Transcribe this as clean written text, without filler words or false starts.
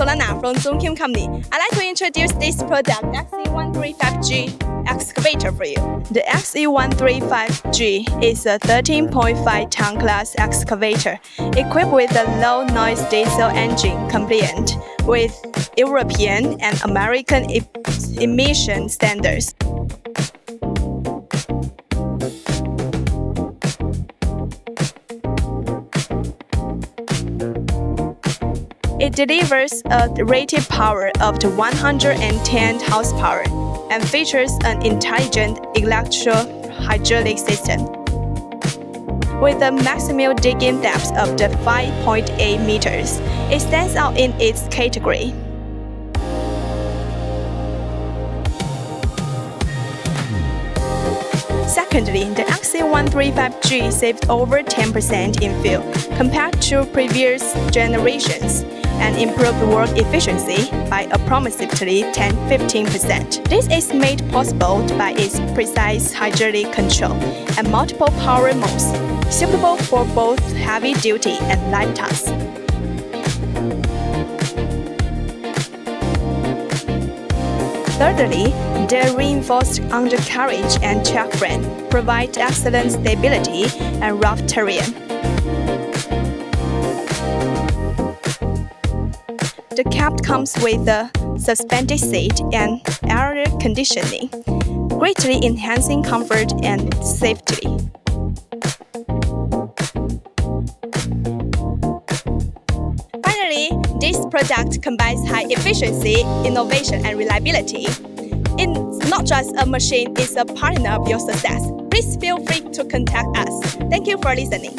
Solana from ZOOMKIN company. I'd like to introduce this product, XE135G Excavator for you. The XE135G is a 13.5-ton class excavator equipped with a low-noise diesel engine compliant with European and American emission standards. It delivers a rated power of 110 horsepower and features an intelligent electro-hydraulic system. With a maximum digging depth of 5.8 meters, it stands out in its category. Secondly, the XE135G saved over 10% in fuel compared to previous generations and improved work efficiency by approximately 10–15%. This is made possible by its precise hydraulic control and multiple power modes, suitable for both heavy-duty and light tasks. Thirdly, the reinforced undercarriage and track frame provide excellent stability and rough terrain. The cab comes with a suspended seat and air conditioning, greatly enhancing comfort and safety. Finally, this product combines high efficiency, innovation, and reliability. It's not just a machine, it's a partner of your success. Please feel free to contact us. Thank you for listening.